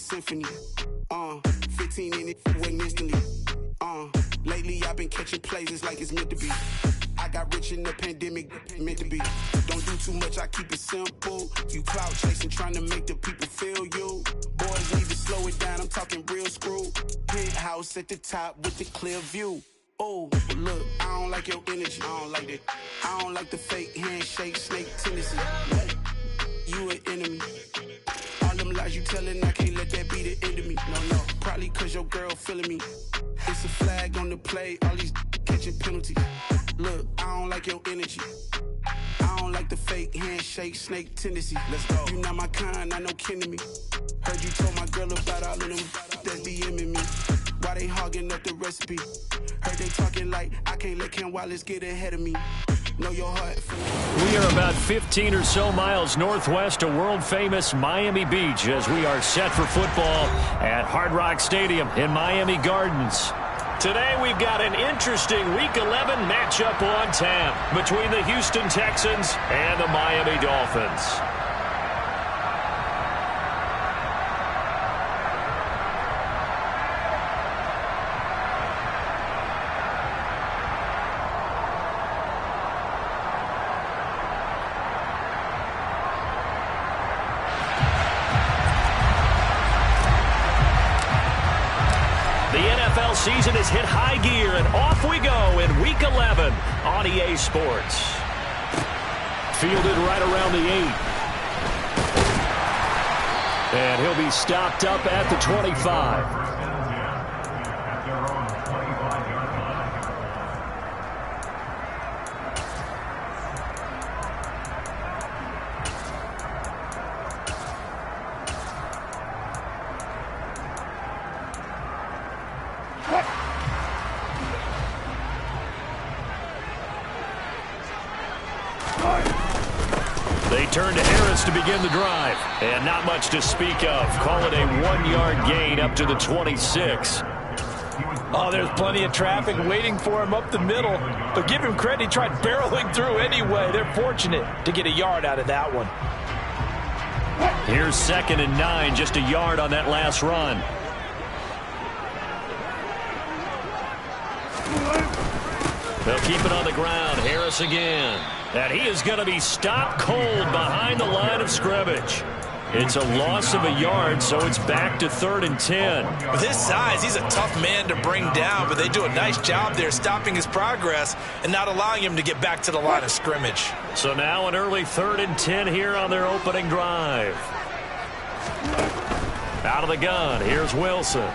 symphony. 15 in it wasn't instantly. Lately I've been catching plays, it's like it's meant to be. I got rich in the pandemic, meant to be. Don't do too much, I keep it simple. You clout chasing, trying to make the people feel you. Boys need to slow it down, I'm talking real screw. Penthouse at the top with the clear view. Oh, look, I don't like your energy, I don't like that. I don't like the fake handshake, snake tendency. You an enemy. All them lies you telling, I can't let that be the end of me. No, probably cause your girl feeling me. It's a flag on the play, all these catching penalties. Look, I don't like your energy. I don't like the fake handshake, snake tendency. Let's go. You not my kind, I know kin to me. Heard you told my girl about all of them that's DMing me. Why they hogging up the recipe? Heard they talking like I can't let Ken Wallace get ahead of me. Know your heart. We are about 15 or so miles northwest of world-famous Miami Beach as we are set for football at Hard Rock Stadium in Miami Gardens. Today we've got an interesting Week 11 matchup on tap between the Houston Texans and the Miami Dolphins. Season has hit high gear, and off we go in Week 11 on EA Sports. Fielded right around the 8. And he'll be stopped up at the 25. Turn to Harris to begin the drive. And not much to speak of. Call it a 1-yard gain up to the 26. Oh, there's plenty of traffic waiting for him up the middle. But give him credit, he tried barreling through anyway. They're fortunate to get a yard out of that one. Here's 2nd and 9, just a yard on that last run. They'll keep it on the ground. Harris again. And he is going to be stopped cold behind the line of scrimmage. It's a loss of a yard, so it's back to 3rd and 10. With his size, he's a tough man to bring down, but they do a nice job there stopping his progress and not allowing him to get back to the line of scrimmage. So now an early 3rd and 10 here on their opening drive. Out of the gun, here's Wilson.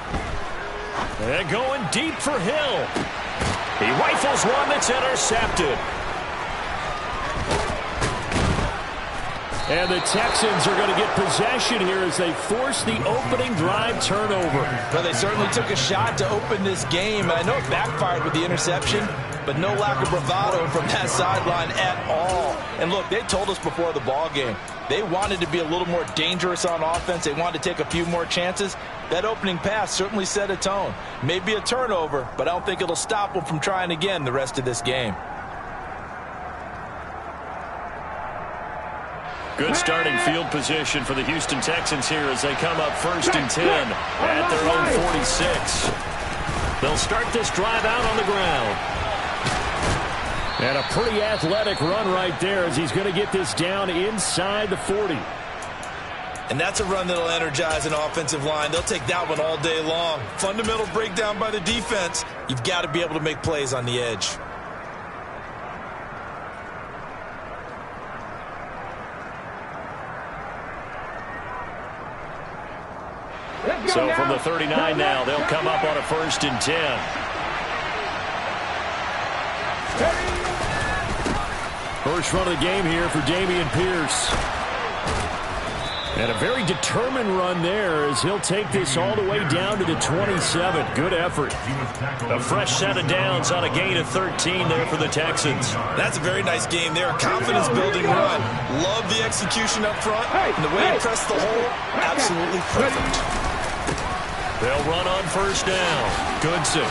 And going deep for Hill. He rifles one that's intercepted. And the Texans are going to get possession here as they force the opening drive turnover. Well, they certainly took a shot to open this game. And I know it backfired with the interception, but no lack of bravado from that sideline at all. And look, they told us before the ball game, they wanted to be a little more dangerous on offense. They wanted to take a few more chances. That opening pass certainly set a tone. Maybe a turnover, but I don't think it'll stop them from trying again the rest of this game. Good starting field position for the Houston Texans here as they come up 1st and 10 at their own 46. They'll start this drive out on the ground. And a pretty athletic run right there as he's going to get this down inside the 40. And that's a run that'll energize an offensive line. They'll take that one all day long. Fundamental breakdown by the defense. You've got to be able to make plays on the edge. So from the 39 now, they'll come up on a 1st and 10. First run of the game here for Dameon Pierce. And a very determined run there as he'll take this all the way down to the 27. Good effort. A fresh set of downs on a gain of 13 there for the Texans. That's a very nice game there. Confidence-building run. Love the execution up front. And the way he pressed the hole, absolutely perfect. They'll run on 1st down. Goodson.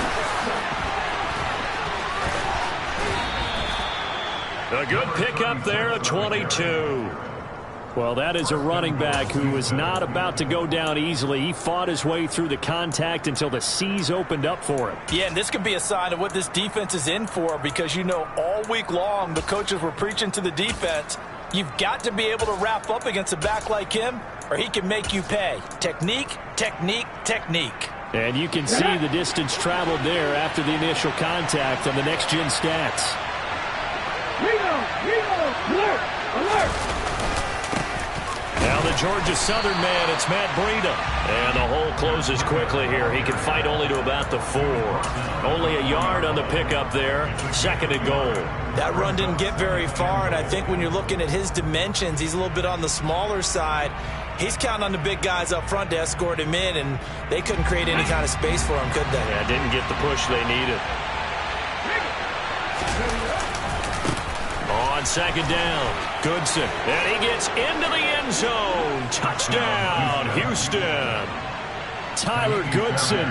A good pickup there at 22. Well, that is a running back who is not about to go down easily. He fought his way through the contact until the seas opened up for him. Yeah, and this could be a sign of what this defense is in for, because, you know, all week long the coaches were preaching to the defense, you've got to be able to wrap up against a back like him or he can make you pay. Technique, technique, technique. And you can see the distance traveled there after the initial contact on the next-gen stats. Alert! Alert! Now the Georgia Southern man, it's Matt Breida. And the hole closes quickly here. He can fight only to about the 4. Only a yard on the pickup there. 2nd and goal. That run didn't get very far, and I think when you're looking at his dimensions, he's a little bit on the smaller side. He's counting on the big guys up front to escort him in, and they couldn't create any kind of space for him, could they? Yeah, didn't get the push they needed. On 2nd down, Goodson, and he gets into the end zone. Touchdown, Houston. Tyler Goodson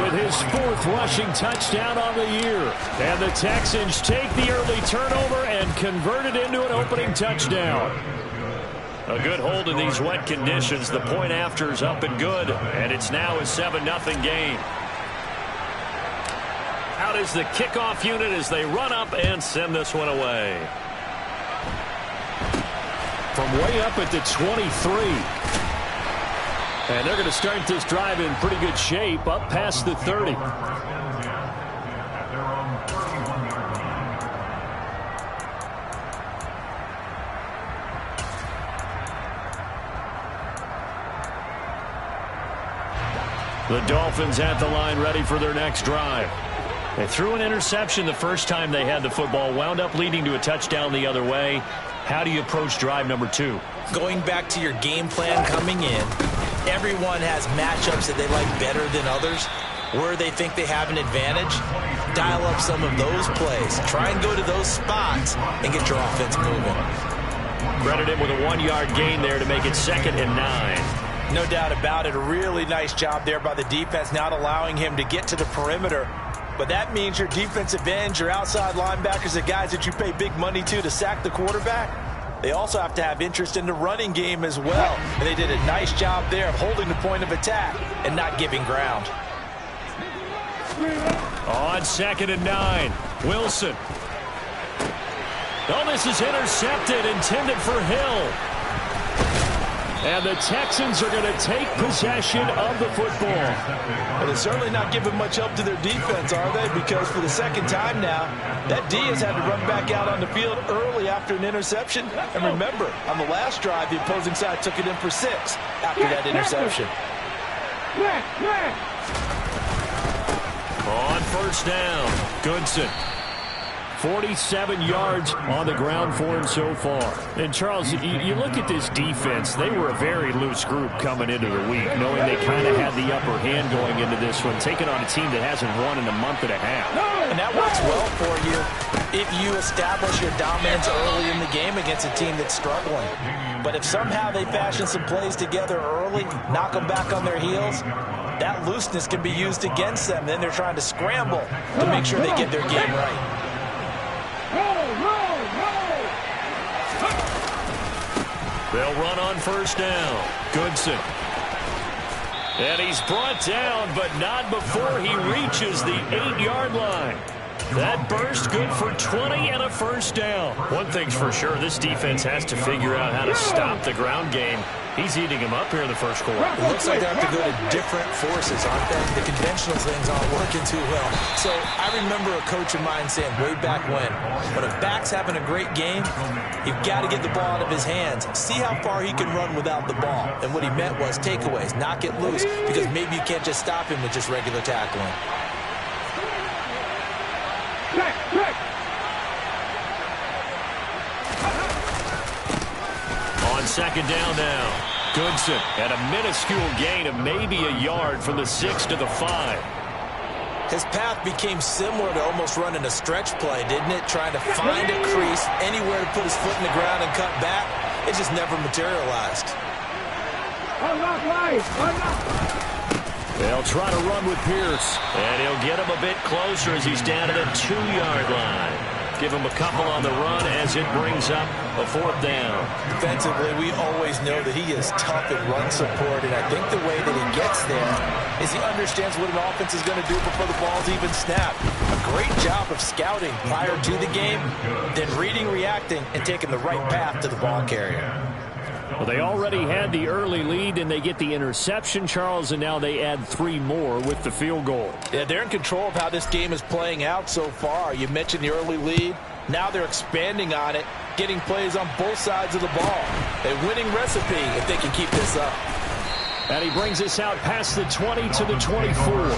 with his 4th rushing touchdown on the year. And the Texans take the early turnover and convert it into an opening touchdown. A good hold in these wet conditions. The point after is up and good, and it's now a 7-0 game. Out is the kickoff unit as they run up and send this one away. From way up at the 23. And they're going to start this drive in pretty good shape, up past the 30. The Dolphins at the line, ready for their next drive. They threw an interception the first time they had the football, wound up leading to a touchdown the other way. How do you approach drive number 2? Going back to your game plan coming in, everyone has matchups that they like better than others. Where they think they have an advantage, dial up some of those plays. Try and go to those spots and get your offense moving. Credit him with a 1-yard gain there to make it 2nd and 9. No doubt about it. A really nice job there by the defense, not allowing him to get to the perimeter. But that means your defensive ends, your outside linebackers, the guys that you pay big money to sack the quarterback, they also have to have interest in the running game as well. And they did a nice job there of holding the point of attack and not giving ground. On 2nd and 9, Wilson. Oh, this is intercepted, intended for Hill. And the Texans are going to take possession of the football. Well, they're certainly not giving much help to their defense, are they? Because for the 2nd time now, that D has had to run back out on the field early after an interception. And remember, on the last drive, the opposing side took it in for 6 after that interception. On 1st down, Goodson. 47 yards on the ground for him so far. And, Charles, you look at this defense, they were a very loose group coming into the week, knowing they kind of had the upper hand going into this one, taking on a team that hasn't won in a month and a half. And that works well for you if you establish your dominance early in the game against a team that's struggling. But if somehow they fashion some plays together early, knock them back on their heels, that looseness can be used against them. Then they're trying to scramble to make sure they get their game right. They'll run on 1st down. Goodson. And he's brought down, but not before he reaches the 8-yard line. That burst good for 20 and a 1st down. One thing's for sure, this defense has to figure out how to stop the ground game. He's eating him up here in the 1st quarter. It looks like they have to go to different forces, aren't they? The conventional things aren't working too well. So I remember a coach of mine saying way back when a back's having a great game, you've got to get the ball out of his hands. See how far he can run without the ball. And what he meant was takeaways, knock it loose, because maybe you can't just stop him with just regular tackling. On 2nd down now, Goodson at a minuscule gain of maybe a yard from the 6 to the 5. His path became similar to almost running a stretch play, didn't it? Trying to find a crease, anywhere to put his foot in the ground and cut back. It just never materialized. They'll try to run with Pierce, and he'll get him a bit closer as he's down to the 2-yard line. Give them a couple on the run as it brings up a fourth down. Defensively, we always know that he is tough at run support, and I think the way that he gets there is he understands what an offense is going to do before the ball's even snapped. A great job of scouting prior to the game, then reading, reacting, and taking the right path to the ball carrier. Well, they already had the early lead, and they get the interception, Charles, and now they add 3 more with the field goal. Yeah, they're in control of how this game is playing out so far. You mentioned the early lead. Now they're expanding on it, getting plays on both sides of the ball. A winning recipe if they can keep this up. And he brings us out past the 20 to the 24.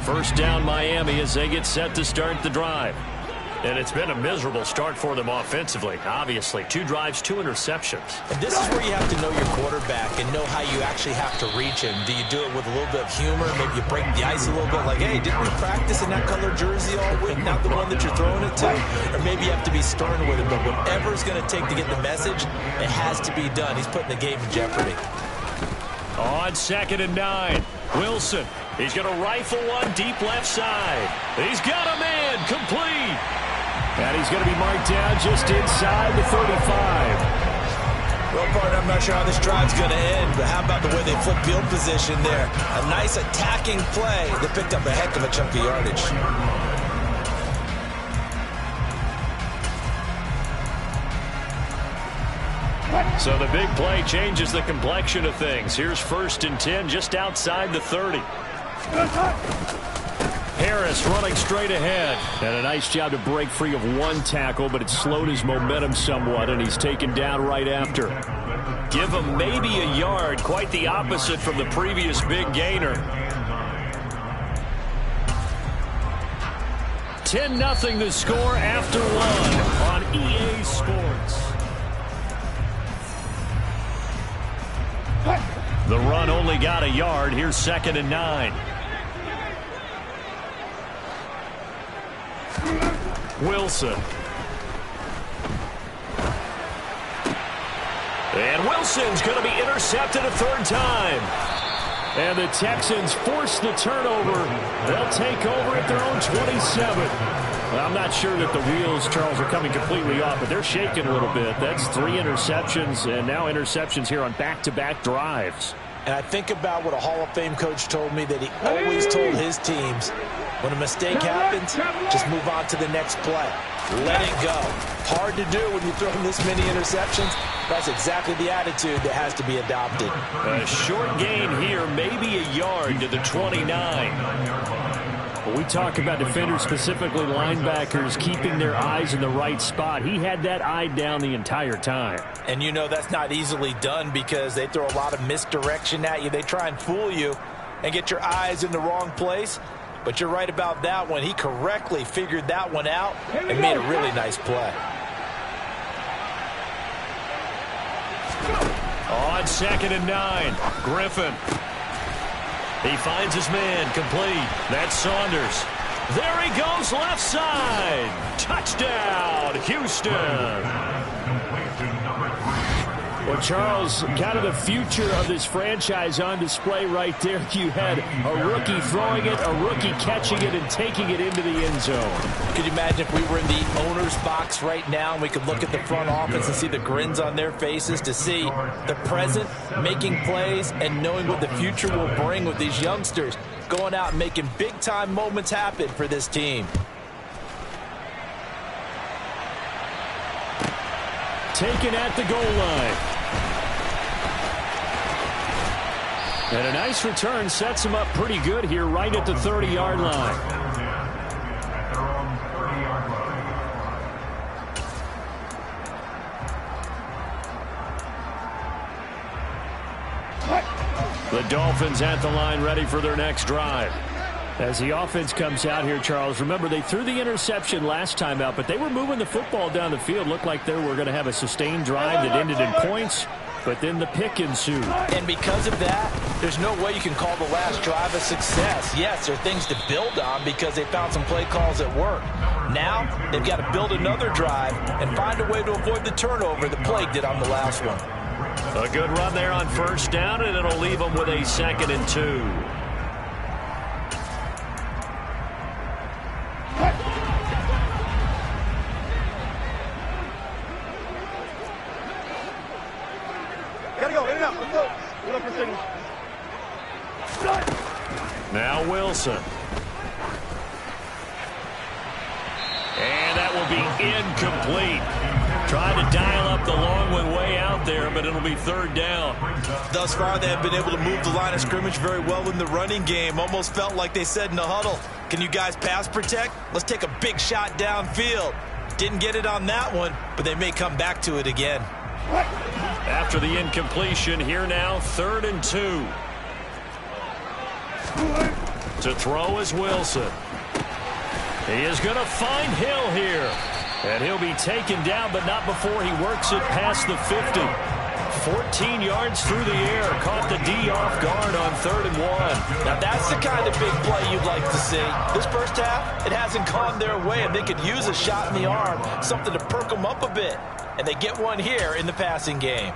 First down Miami as they get set to start the drive. And it's been a miserable start for them offensively. Obviously, 2 drives, 2 interceptions. And this is where you have to know your quarterback and know how you actually have to reach him. Do you do it with a little bit of humor? Maybe you break the ice a little bit like, hey, didn't we practice in that color jersey all week? Not the one that you're throwing it to? Or maybe you have to be stern with it. But whatever it's going to take to get the message, it has to be done. He's putting the game in jeopardy. On 2nd and 9, Wilson. He's going to rifle one deep left side. He's got a man complete. And he's going to be marked down just inside the 35. Well, partner, I'm not sure how this drive's going to end, but how about the way they flip field position there? A nice attacking play that picked up a heck of a chunk of yardage. So the big play changes the complexion of things. Here's 1st and 10 just outside the 30. Harris running straight ahead. And a nice job to break free of 1 tackle, but it slowed his momentum somewhat, and he's taken down right after. Give him maybe a yard, quite the opposite from the previous big gainer. 10-0 the score after 1 on EA Sports. The run only got a yard. Here's 2nd and 9. Wilson. And Wilson's going to be intercepted a 3rd time. And the Texans force the turnover. They'll take over at their own 27. Well, I'm not sure that the wheels, Charles, are coming completely off, but they're shaking a little bit. That's 3 interceptions, and now interceptions here on back-to-back drives. And I think about what a Hall of Fame coach told me, that he always told his teams, when a mistake happens, just move on to the next play. Let it go. Hard to do when you throw this many interceptions. That's exactly the attitude that has to be adopted. A short gain here, maybe a yard to the 29. When we talk about defenders, specifically linebackers, keeping their eyes in the right spot, he had that eye down the entire time. And you know that's not easily done because they throw a lot of misdirection at you. They try and fool you and get your eyes in the wrong place. But you're right about that one. He correctly figured that one out and made a really nice play. On 2nd and 9, Griffin. He finds his man complete. That's Saunders. There he goes left side. Touchdown, Houston. Well, Charles, kind of the future of this franchise on display right there. You had a rookie throwing it, a rookie catching it, and taking it into the end zone. Could you imagine if we were in the owner's box right now and we could look at the front office and see the grins on their faces, to see the present making plays and knowing what the future will bring with these youngsters going out and making big-time moments happen for this team. Taken at the goal line. And a nice return sets him up pretty good here right at the 30-yard line. The Dolphins at the line ready for their next drive. As the offense comes out here, Charles, remember they threw the interception last time out, but they were moving the football down the field. Looked like they were going to have a sustained drive that ended in points, but then the pick ensued. And because of that, there's no way you can call the last drive a success. Yes, there are things to build on because they found some play calls that work. Now, they've got to build another drive and find a way to avoid the turnover that plagued it on the last one. A good run there on first down, and it'll leave them with a 2nd and 2. Gotta go, in and out. Let's go. Look for signal. Now Wilson. And that will be incomplete. Tried to dial up the long one way out there, but it'll be 3rd down. Thus far, they have been able to move the line of scrimmage very well in the running game. Almost felt like they said in the huddle, can you guys pass protect? Let's take a big shot downfield. Didn't get it on that one, but they may come back to it again. After the incompletion, here now, 3rd and 2. To throw is Wilson. He is going to find Hill here. And he'll be taken down, but not before he works it past the 50. 14 yards through the air. Caught the D off guard on 3rd and 1. Now that's the kind of big play you'd like to see. This first half, it hasn't gone their way, and they could use a shot in the arm, something to perk them up a bit. And they get one here in the passing game.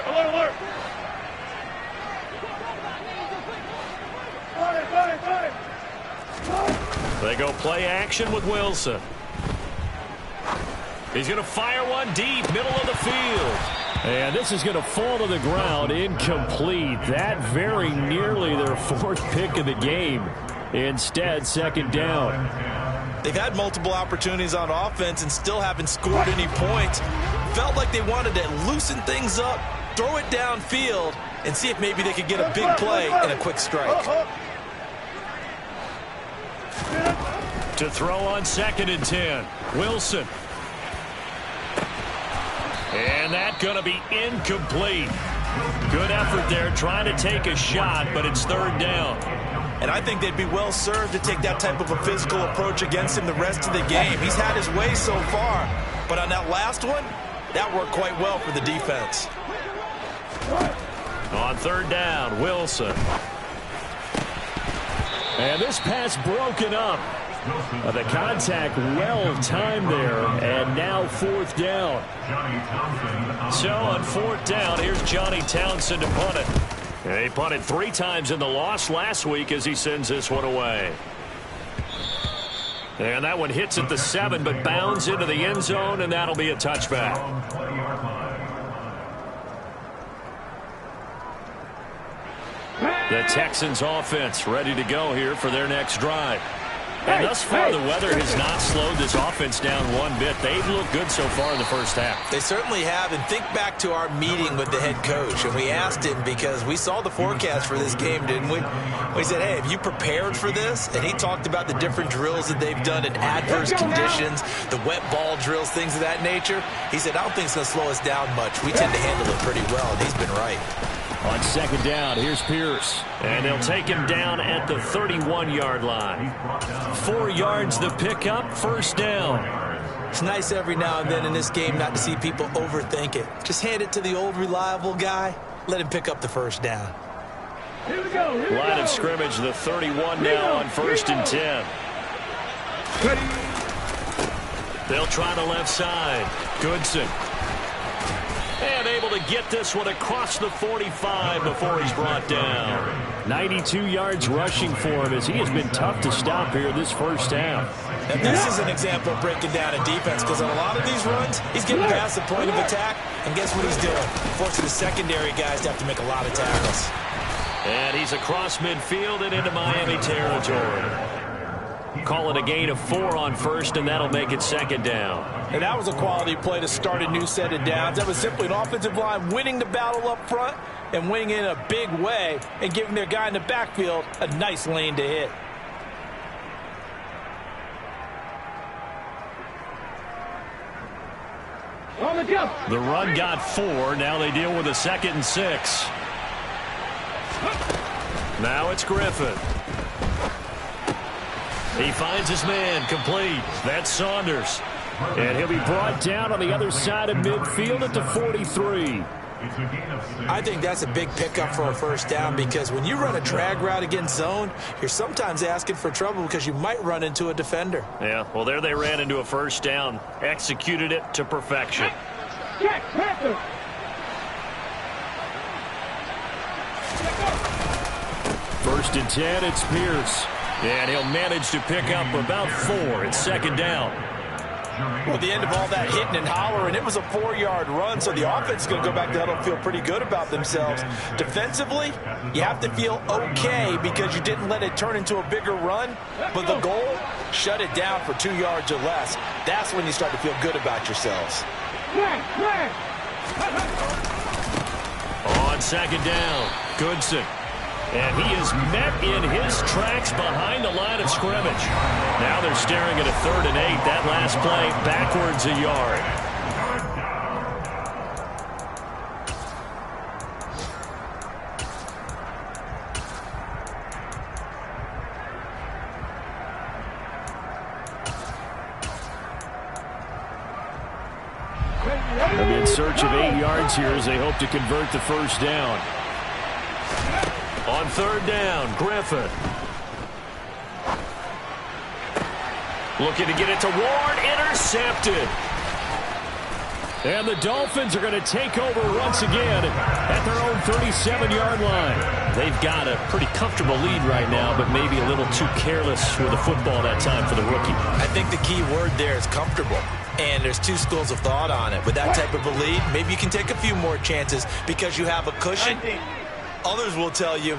Alert. They go play action with Wilson. He's going to fire one deep, middle of the field. And this is going to fall to the ground, incomplete. That very nearly their 4th pick of the game. Instead, 2nd down. They've had multiple opportunities on offense and still haven't scored any points. Felt like they wanted to loosen things up, throw it downfield, and see if maybe they could get a big play and a quick strike. To throw on 2nd and 10. Wilson. And that's going to be incomplete. Good effort there trying to take a shot, but it's 3rd down. And I think they'd be well served to take that type of a physical approach against him the rest of the game. He's had his way so far, but on that last one, that worked quite well for the defense. On 3rd down, Wilson. And this pass broken up. The contact well timed there, and now 4th down. So on 4th down, here's Johnny Townsend to punt it. And he punted 3 times in the loss last week as he sends this one away. And that one hits at the 7, but bounds into the end zone, and that'll be a touchback. The Texans offense ready to go here for their next drive. And thus far, the weather has not slowed this offense down one bit. They've looked good so far in the first half. They certainly have. And think back to our meeting with the head coach. And we asked him because we saw the forecast for this game, didn't we? We said, hey, have you prepared for this? And he talked about the different drills that they've done in adverse conditions, the wet ball drills, things of that nature. He said, I don't think it's going to slow us down much. We tend to handle it pretty well, and he's been right. On 2nd down, here's Pierce. And they'll take him down at the 31-yard line. 4 yards the pickup, 1st down. It's nice every now and then in this game not to see people overthink it. Just hand it to the old reliable guy. Let him pick up the 1st down. Here we go. Line of scrimmage, the 31 now on 1st and 10. They'll try the left side. Goodson. And able to get this one across the 45 before he's brought down. 92 yards rushing for him as he has been tough to stop here this first half. And this is an example of breaking down a defense because on a lot of these runs, he's getting past the point of attack, and guess what he's doing? Forcing the secondary guys to have to make a lot of tackles. And he's across midfield and into Miami territory. Call it a gain of 4 on 1st, and that'll make it 2nd down. And that was a quality play to start a new set of downs. That was simply an offensive line winning the battle up front and winning in a big way and giving their guy in the backfield a nice lane to hit. The run got 4. Now they deal with a 2nd and 6. Now it's Griffin. He finds his man, complete. That's Saunders. And he'll be brought down on the other side of midfield at the 43. I think that's a big pickup for a first down because when you run a drag route against zone, you're sometimes asking for trouble because you might run into a defender. Yeah, well, there they ran into a first down, executed it to perfection. First and 10, it's Pierce. And he'll manage to pick up about 4. It's second down. Well, at the end of all that hitting and hollering, it was a 4-yard run, so the offense is going to go back to huddle and feel pretty good about themselves. Defensively, you have to feel okay because you didn't let it turn into a bigger run, but the goal, shut it down for 2 yards or less. That's when you start to feel good about yourselves. On second down, Goodson. And he is met in his tracks behind the line of scrimmage. Now they're staring at a 3rd and 8. That last play backwards a yard. They'll be in search of 8 yards here as they hope to convert the first down. On 3rd down, Griffin. Looking to get it to Ward, intercepted. And the Dolphins are going to take over once again at their own 37-yard line. They've got a pretty comfortable lead right now, but maybe a little too careless with the football that time for the rookie. I think the key word there is comfortable. And there's 2 schools of thought on it. With that type of a lead, maybe you can take a few more chances because you have a cushion. Others will tell you,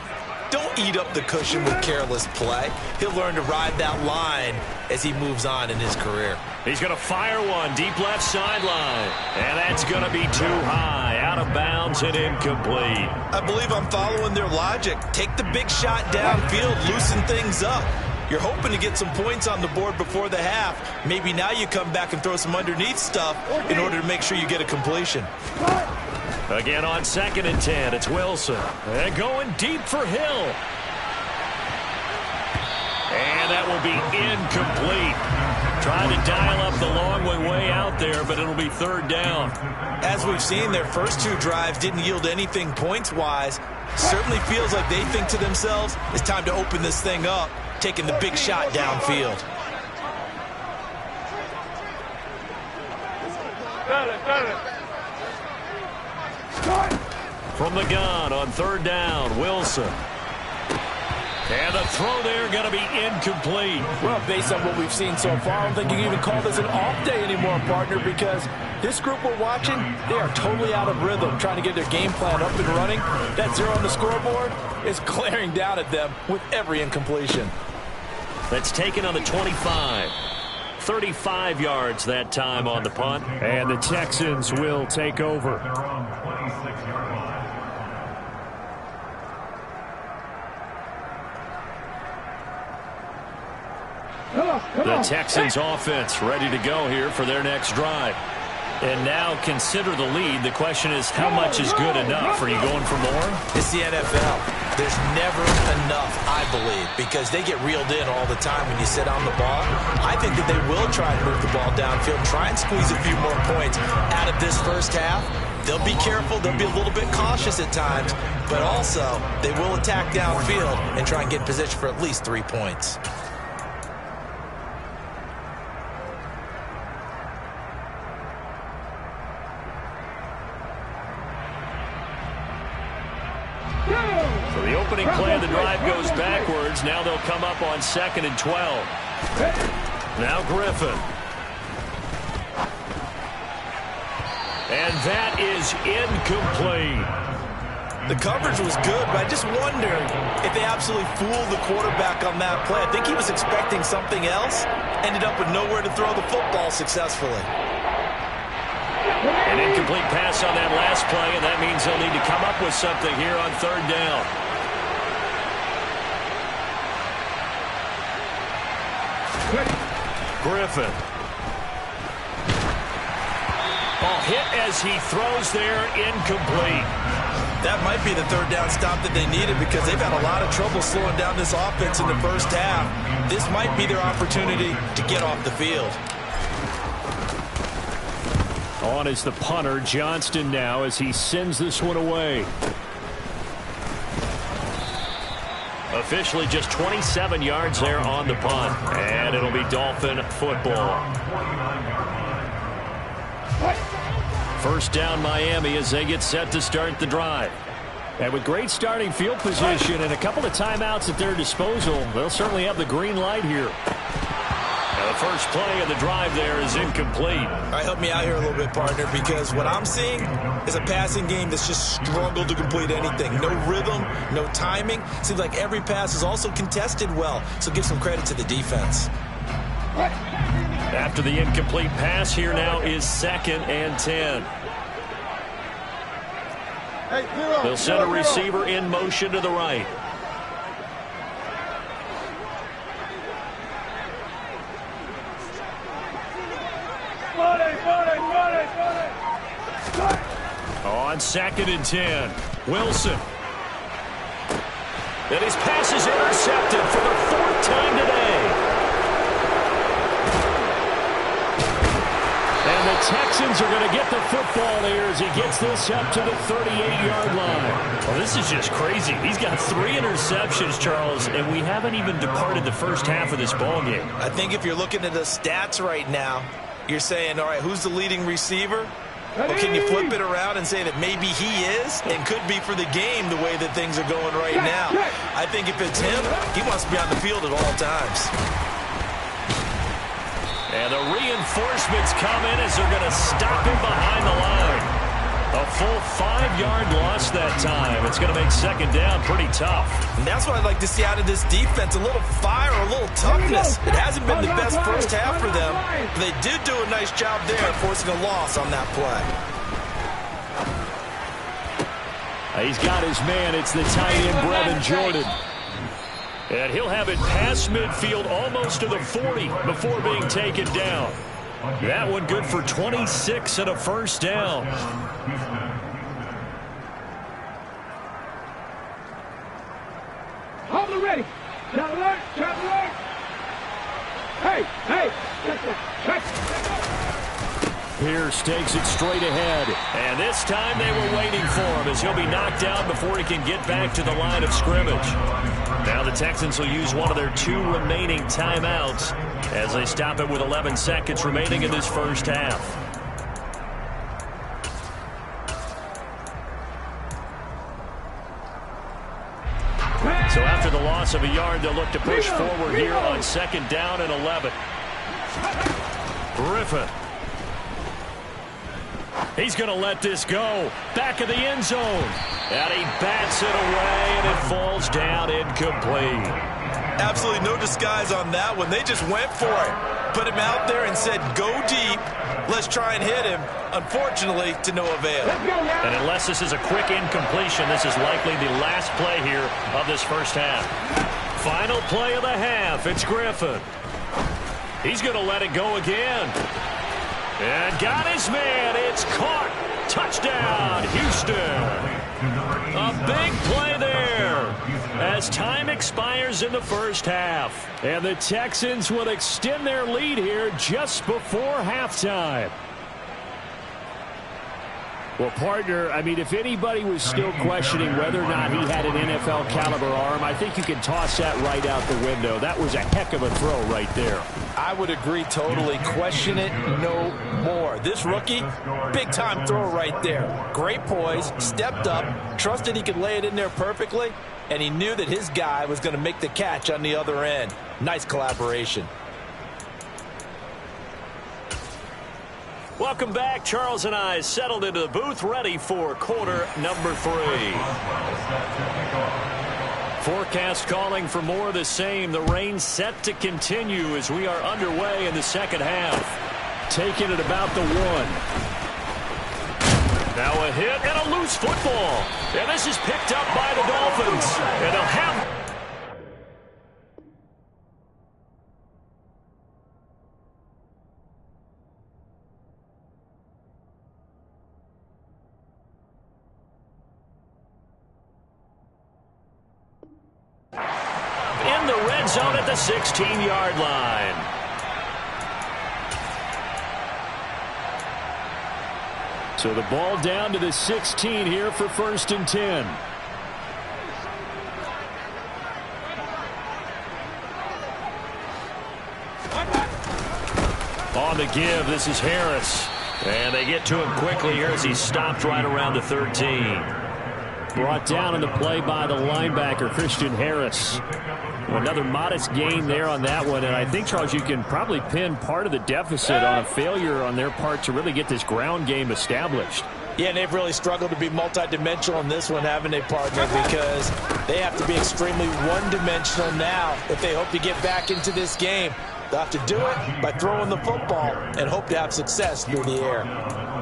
don't eat up the cushion with careless play. He'll learn to ride that line as he moves on in his career. He's going to fire one deep left sideline. And that's going to be too high, out of bounds and incomplete. I believe I'm following their logic. Take the big shot downfield, loosen things up. You're hoping to get some points on the board before the half. Maybe now you come back and throw some underneath stuff in order to make sure you get a completion. Again on 2nd and 10, it's Wilson. And going deep for Hill. And that will be incomplete. Trying to dial up the long way out there, but it'll be 3rd down. As we've seen, their first 2 drives didn't yield anything points-wise. Certainly feels like they think to themselves, it's time to open this thing up, taking the big shot downfield. Got it. From the gun on 3rd down, Wilson. And the throw there going to be incomplete. Well, based on what we've seen so far, I don't think you can even call this an off day anymore, partner, because this group we're watching, they are totally out of rhythm, trying to get their game plan up and running. That 0 on the scoreboard is glaring down at them with every incompletion. That's taken on the 25. 35 yards that time on the punt. And the Texans will take over. The Texans offense ready to go here for their next drive. And now consider the lead. The question is, how much is good enough? Are you going for more? It's the NFL. There's never enough, I believe, because they get reeled in all the time when you sit on the ball. I think that they will try and move the ball downfield, try and squeeze a few more points out of this first half. They'll be careful. They'll be a little bit cautious at times, but also they will attack downfield and try and get in position for at least 3 points. So the opening play of the drive goes backwards. Now they'll come up on 2nd and 12. Now Griffin. And that is incomplete. The coverage was good, but I just wonder if they absolutely fooled the quarterback on that play. I think he was expecting something else, ended up with nowhere to throw the football successfully. An incomplete pass on that last play, and that means they'll need to come up with something here on 3rd down. Griffin. Ball hit as he throws there, incomplete. That might be the 3rd down stop that they needed because they've had a lot of trouble slowing down this offense in the first half. This might be their opportunity to get off the field. On is the punter, Johnston, now as he sends this one away. Officially just 27 yards there on the punt. And it'll be Dolphin football. First down Miami as they get set to start the drive. And with great starting field position and a couple of timeouts at their disposal, they'll certainly have the green light here. Now the first play of the drive there is incomplete. All right, help me out here a little bit, partner, because what I'm seeing is a passing game that's just struggled to complete anything. No rhythm, no timing. Seems like every pass is also contested well, so give some credit to the defense. After the incomplete pass, here now is 2nd and 10. They'll send a receiver in motion to the right. On 2nd and 10, Wilson. And his pass is intercepted for the 4th time today. And the Texans are going to get the football here as he gets this up to the 38-yard line. Well, this is just crazy. He's got 3 interceptions, Charles, and we haven't even departed the first half of this ballgame. I think if you're looking at the stats right now, you're saying, all right, who's the leading receiver? Or can you flip it around and say that maybe he is and could be for the game the way that things are going right now? I think if it's him, he wants to be on the field at all times. And the reinforcements come in as they're going to stop him behind the line. A full 5-yard loss that time. It's going to make 2nd down pretty tough. And that's what I'd like to see out of this defense. A little fire, a little toughness. It hasn't been the best first half for them. But they did do a nice job there forcing a loss on that play. He's got his man. It's the tight end, Brevin Jordan. And he'll have it past midfield almost to the 40 before being taken down. That one good for 26 and a first down. Hold it ready. Shot alert. Shot alert. Hey. Check. Pierce takes it straight ahead. And this time they were waiting for him as he'll be knocked out before he can get back to the line of scrimmage. Now the Texans will use one of their 2 remaining timeouts as they stop it with 11 seconds remaining in this first half. So after the loss of a yard, they'll look to push forward here on 2nd down and 11. Griffin. He's going to let this go. Back of the end zone. And he bats it away, and it falls down incomplete. Absolutely no disguise on that one. They just went for it. Put him out there and said, go deep. Let's try and hit him. Unfortunately, to no avail. And unless this is a quick incompletion, this is likely the last play here of this first half. Final play of the half. It's Griffin. He's going to let it go again. And got his man. It's caught. Touchdown, Houston. A big play there as time expires in the first half. And the Texans will extend their lead here just before halftime. Well, partner, I mean, if anybody was still questioning whether or not he had an NFL caliber arm, I think you can toss that right out the window. That was a heck of a throw right there. I would agree totally. Question it no more. This rookie, big-time throw right there. Great poise, stepped up, trusted he could lay it in there perfectly, and he knew that his guy was going to make the catch on the other end. Nice collaboration. Welcome back. Charles and I settled into the booth, ready for quarter number 3. Forecast calling for more of the same. The rain set to continue as we are underway in the second half. Taking it about the 1. Now a hit and a loose football. And this is picked up by the Dolphins. And they'll have... in the red zone at the 16-yard line. So the ball down to the 16 here for 1st and 10. On the give, this is Harris. And they get to him quickly here as he's stopped right around the 13. Brought down in the play by the linebacker, Christian Harris. Another modest gain there on that one. And I think, Charles, you can probably pin part of the deficit on a failure on their part to really get this ground game established. Yeah, and they've really struggled to be multidimensional in this one, haven't they, partner? Because they have to be extremely one-dimensional now if they hope to get back into this game. They'll have to do it by throwing the football and hope to have success through the air.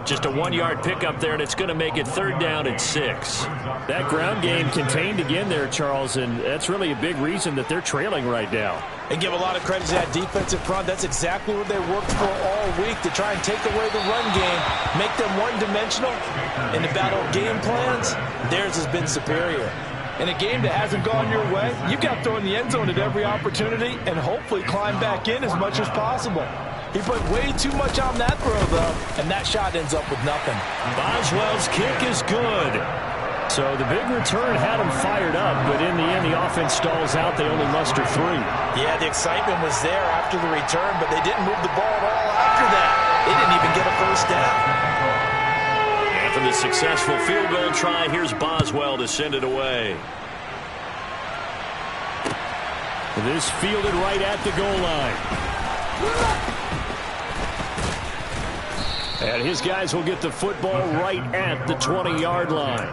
Just a 1-yard pickup there, and it's going to make it 3rd down and 6. That ground game contained again there, Charles, and that's really a big reason that they're trailing right now. And give a lot of credit to that defensive front. That's exactly what they worked for all week, to try and take away the run game, make them one-dimensional. In the battle of game plans, theirs has been superior. In a game that hasn't gone your way, you've got to throw in the end zone at every opportunity and hopefully climb back in as much as possible. He put way too much on that throw, though, and that shot ends up with nothing. Boswell's kick is good. So the big return had him fired up, but in the end, the offense stalls out. They only muster 3. Yeah, the excitement was there after the return, but they didn't move the ball at all after that. They didn't even get a 1st down. After the successful field goal try, here's Boswell to send it away. This fielded right at the goal line. And his guys will get the football right at the 20-yard line.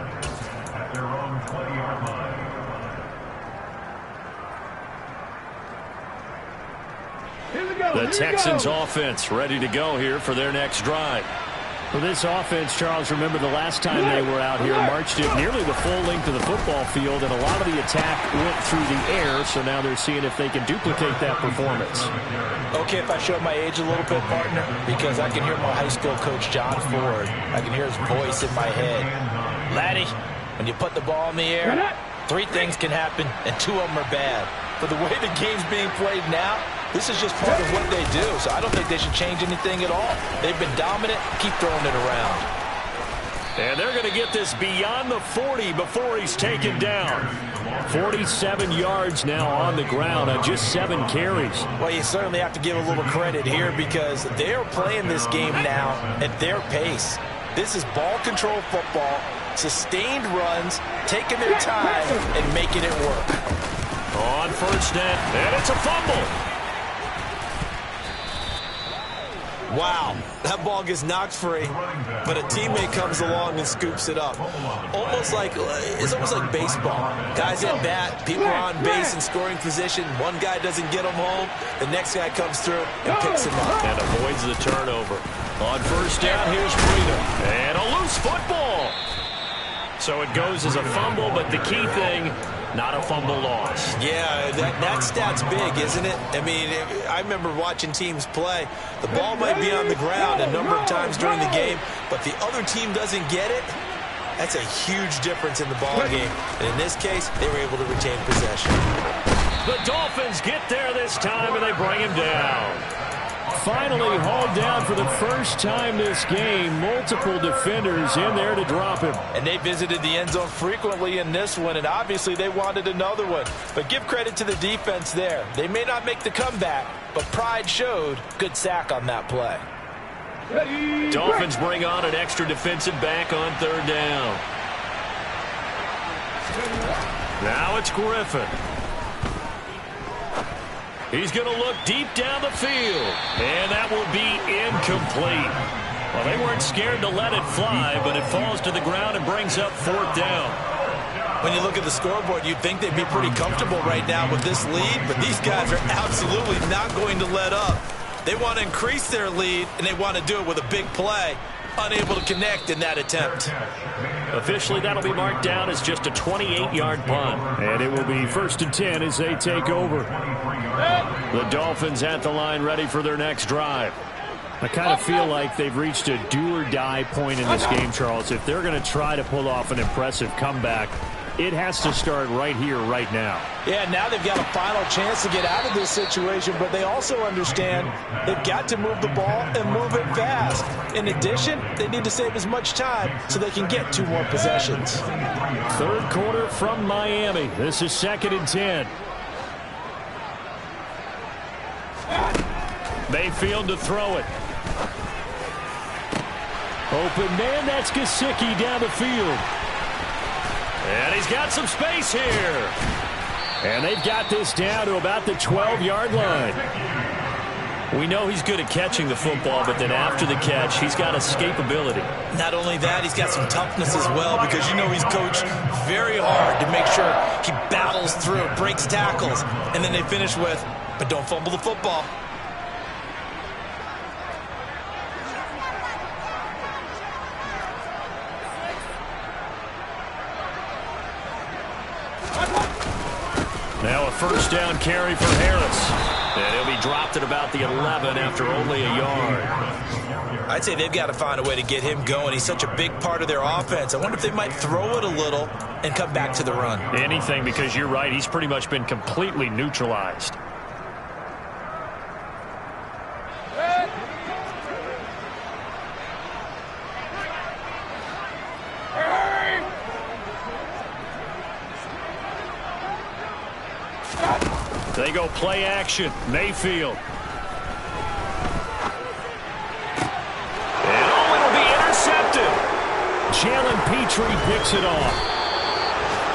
The Texans offense ready to go here for their next drive. For this offense, Charles, remember the last time they were out here, marched it nearly the full length of the football field, and a lot of the attack went through the air, so now they're seeing if they can duplicate that performance. Okay, if I show my age a little bit, partner, because I can hear my high school coach, John Ford. I can hear his voice in my head. Laddie, when you put the ball in the air, 3 things can happen, and 2 of them are bad. But the way the game's being played now, this is just part of what they do, so I don't think they should change anything at all. They've been dominant. Keep throwing it around. And they're going to get this beyond the 40 before he's taken down. 47 yards now on the ground on just 7 carries. Well, you certainly have to give a little credit here because they're playing this game now at their pace. This is ball control football, sustained runs, taking their time, and making it work. On 1st down, and it's a fumble. Wow, that ball gets knocked free, but a teammate comes along and scoops it up. It's almost like baseball. Guys at bat, people are on base in scoring position. One guy doesn't get them home, the next guy comes through and picks him up. And avoids the turnover. On 1st down, here's Freedom. And a loose football. So it goes as a fumble, but the key thing, not a fumble loss. Yeah, that stat's big, isn't it? I mean, I remember watching teams play. The ball might be on the ground a number of times during the game, but the other team doesn't get it. That's a huge difference in the ball game. And in this case, they were able to retain possession. The Dolphins get there this time, and they bring him down. Finally hauled down for the first time this game. Multiple defenders in there to drop him. And they visited the end zone frequently in this one, and obviously they wanted another one. But give credit to the defense there. They may not make the comeback, but pride showed. Good sack on that play. Dolphins bring on an extra defensive back on 3rd down. Now it's Griffin. He's going to look deep down the field, and that will be incomplete. Well, they weren't scared to let it fly, but it falls to the ground and brings up 4th down. When you look at the scoreboard, you'd think they'd be pretty comfortable right now with this lead, but these guys are absolutely not going to let up. They want to increase their lead, and they want to do it with a big play. Unable to connect in that attempt. Officially, that'll be marked down as just a 28-yard punt. And it will be 1st and 10 as they take over. The Dolphins at the line ready for their next drive. I kind of feel like they've reached a do-or-die point in this game, Charles. If they're going to try to pull off an impressive comeback, it has to start right here, right now. Yeah, now they've got a final chance to get out of this situation, but they also understand they've got to move the ball and move it fast. In addition, they need to save as much time so they can get 2 more possessions. Third quarter from Miami. This is 2nd and 10. Mayfield to throw it. Open man, that's Gesicki down the field. And he's got some space here. And they've got this down to about the 12-yard line. We know he's good at catching the football, but then after the catch, he's got escapability. Not only that, he's got some toughness as well, because you know he's coached very hard to make sure he battles through, breaks tackles, and then they finish with, but don't fumble the football. Now a first down carry for Harris. And he'll be dropped at about the 11 after only a yard. I'd say they've got to find a way to get him going. He's such a big part of their offense. I wonder if they might throw it a little and come back to the run. Anything, because you're right. He's pretty much been completely neutralized. They go play action. Mayfield. And it'll be intercepted. Jalen Petrie picks it off.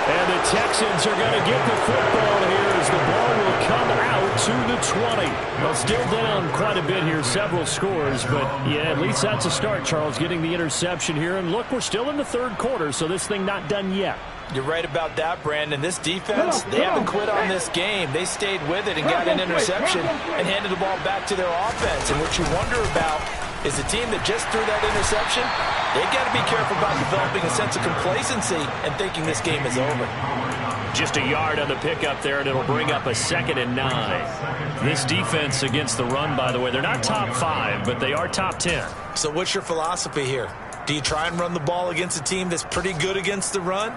And the Texans are going to get the football here as the ball will come out to the 20. Well, still down quite a bit here, several scores, but yeah, at least that's a start, Charles, getting the interception here. And look, we're still in the third quarter, so this thing not done yet. You're right about that, Brandon. This defense, they haven't quit on this game. They stayed with it and got an interception and handed the ball back to their offense. And what you wonder about is the team that just threw that interception, they've got to be careful about developing a sense of complacency and thinking this game is over. Just a yard on the pickup there, and it'll bring up a 2nd and 9. This defense against the run, by the way, they're not top 5, but they are top 10. So what's your philosophy here? Do you try and run the ball against a team that's pretty good against the run?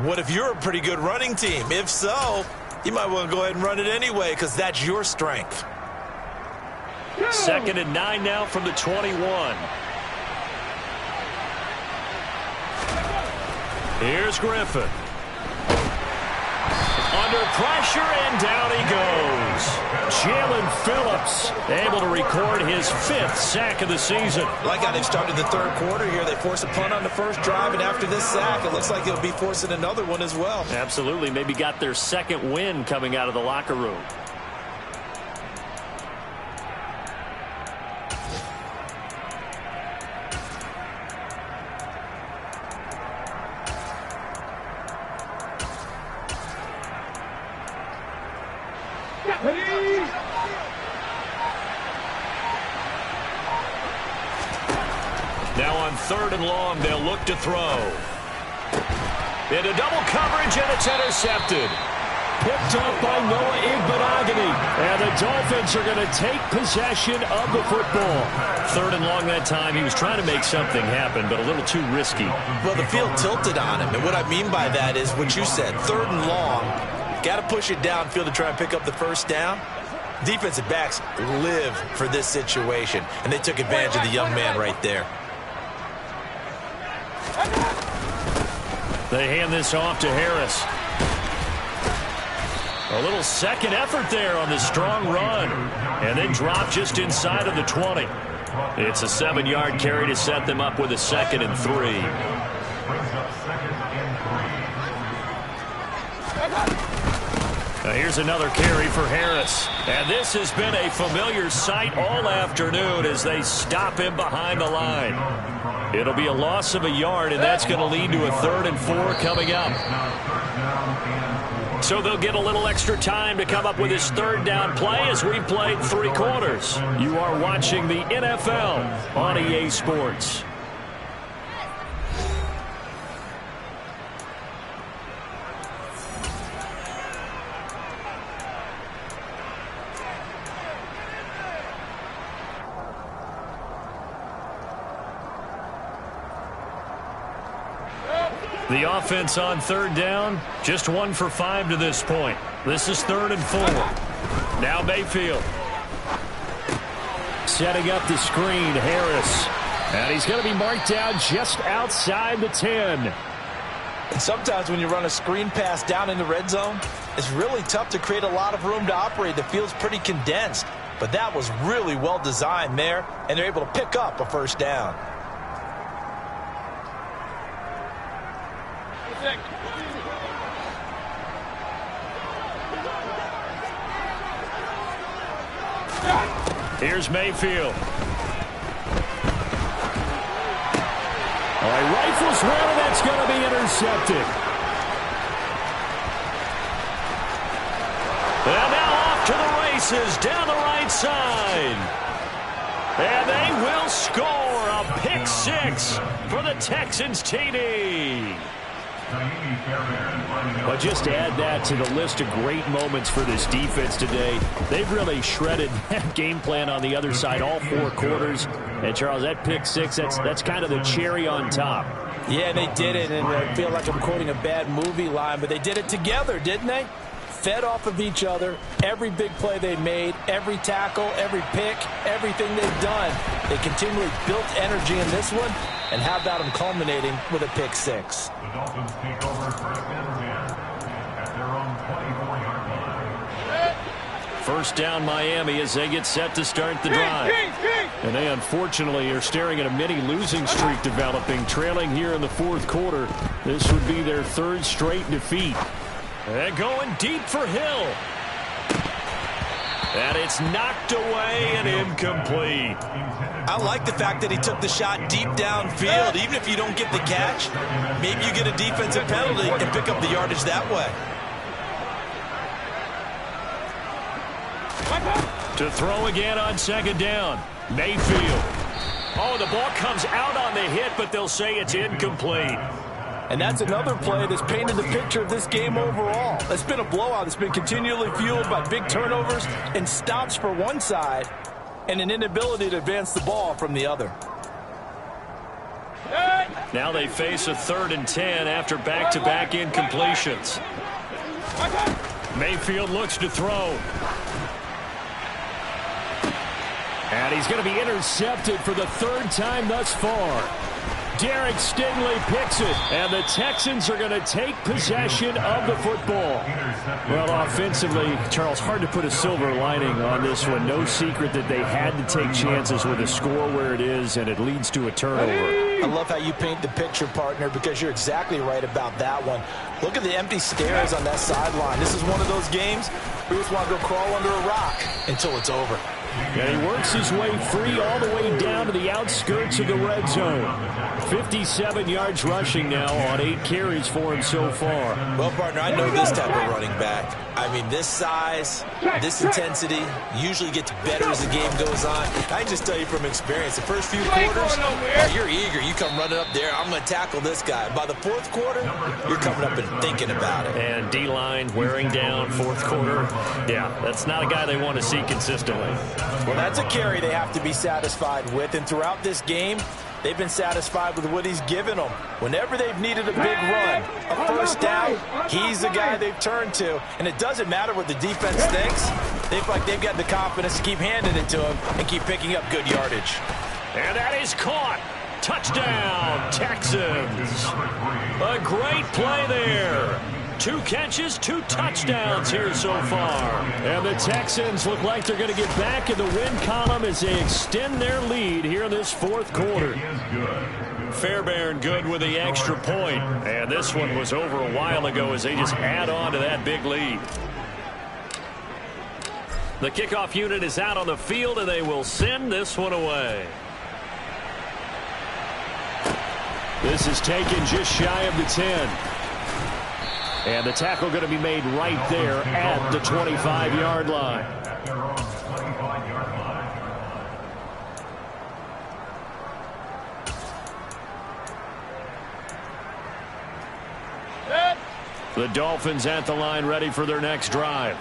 What if you're a pretty good running team? If so, you might want to go ahead and run it anyway, because that's your strength. 2nd and 9 now from the 21. Here's Griffin. Under pressure, and down he goes. Jalen Phillips able to record his 5th sack of the season. Like how they've started the third quarter here. They force a punt on the first drive, and after this sack, it looks like they'll be forcing another one as well. Absolutely. Maybe got their 2nd win coming out of the locker room. Now on 3rd and long, they'll look to throw. Into double coverage, and it's intercepted. Picked up by Noah Igbenogany. And the Dolphins are going to take possession of the football. 3rd and long that time. He was trying to make something happen, but a little too risky. Well, the field tilted on him, and what I mean by that is what you said. 3rd and long, got to push it downfield to try and pick up the first down. Defensive backs live for this situation, and they took advantage of the young man right there. They hand this off to Harris. A little second effort there on the strong run. And then drop just inside of the 20. It's a 7-yard carry to set them up with a 2nd and 3. Now here's another carry for Harris. And this has been a familiar sight all afternoon as they stop him behind the line. It'll be a loss of a yard, and that's going to lead to a 3rd and 4 coming up. So they'll get a little extra time to come up with his 3rd down play as we played 3 quarters. You are watching the NFL on EA Sports. The offense on third down, just 1 for 5 to this point. This is 3rd and 4. Now Mayfield. Setting up the screen, Harris. And he's going to be marked down just outside the 10. And sometimes when you run a screen pass down in the red zone, it's really tough to create a lot of room to operate. The field's pretty condensed. But that was really well designed there, and they're able to pick up a first down. Here's Mayfield. Oh, he rifles one, and that's going to be intercepted. And now off to the races down the right side. And they will score a pick 6 for the Texans TD. But just to add that to the list of great moments for this defense today, they've really shredded that game plan on the other side all 4 quarters. And, Charles, that pick 6, that's kind of the cherry on top. Yeah, they did it, and I feel like I'm quoting a bad movie line, but they did it together, didn't they? Fed off of each other, every big play they made, every tackle, every pick, everything they've done. They continually built energy in this one, and how about them culminating with a pick 6? The Dolphins take over 1st and 10 at their own 24-yard line. First down Miami as they get set to start the drive. And they unfortunately are staring at a mini losing streak developing, trailing here in the 4th quarter. This would be their 3rd straight defeat. And going deep for Hill. And it's knocked away and incomplete. I like the fact that he took the shot deep downfield. Even if you don't get the catch, maybe you get a defensive penalty and pick up the yardage that way. To throw again on 2nd down. Mayfield. Oh, the ball comes out on the hit, but they'll say it's incomplete. And that's another play that's painted the picture of this game overall. It's been a blowout. It's been continually fueled by big turnovers and stops for one side and an inability to advance the ball from the other. Now they face a 3rd and 10 after back-to-back incompletions. Mayfield looks to throw. And he's going to be intercepted for the 3rd time thus far. Derek Stingley picks it, and the Texans are going to take possession of the football. Well, offensively, Charles, hard to put a silver lining on this one. No secret that they had to take chances with a score where it is, and it leads to a turnover. I love how you paint the picture, partner, because you're exactly right about that one. Look at the empty stares on that sideline. This is one of those games where you just want to go crawl under a rock until it's over. And he works his way free all the way down to the outskirts of the red zone. 57 yards rushing now on 8 carries for him so far. Well, partner, I know this type of running back. I mean, this size, this intensity usually gets better as the game goes on. I can just tell you from experience, the first few quarters, you're eager. You come running up there, I'm going to tackle this guy. By the 4th quarter, you're coming up and thinking about it. And D-line wearing down 4th quarter. Yeah, that's not a guy they want to see consistently. Well, that's a carry they have to be satisfied with. And throughout this game, they've been satisfied with what he's given them. Whenever they've needed a big run, a first down, he's the guy they've turned to. And it doesn't matter what the defense thinks. They feel like they've got the confidence to keep handing it to him and keep picking up good yardage. And that is caught. Touchdown, Texans. A great play there. 2 catches, 2 touchdowns here so far. And the Texans look like they're going to get back in the win column as they extend their lead here in this 4th quarter. Fairbairn good with the extra point. And this one was over a while ago as they just add on to that big lead. The kickoff unit is out on the field, and they will send this one away. This is taken just shy of the 10. And the tackle going to be made right there at the 25-yard line. The Dolphins at the line ready for their next drive.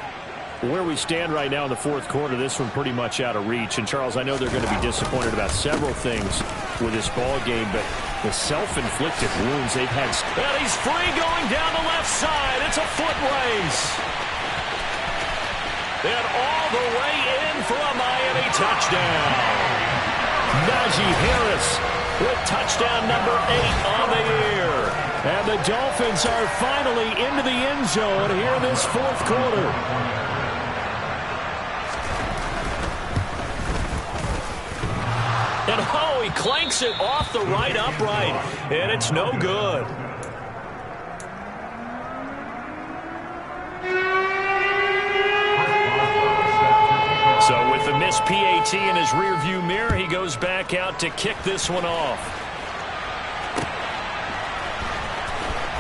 Where we stand right now in the 4th quarter, this one pretty much out of reach. And, Charles, I know they're going to be disappointed about several things with this ball game, but The self-inflicted wounds they've had. And he's free going down the left side. It's a foot race. And all the way in for a Miami touchdown. Najee Harris with touchdown number 8 on the year. And the Dolphins are finally into the end zone here in this fourth quarter. And oh, he clanks it off the right upright. And it's no good. So with the missed PAT in his rearview mirror, he goes back out to kick this one off.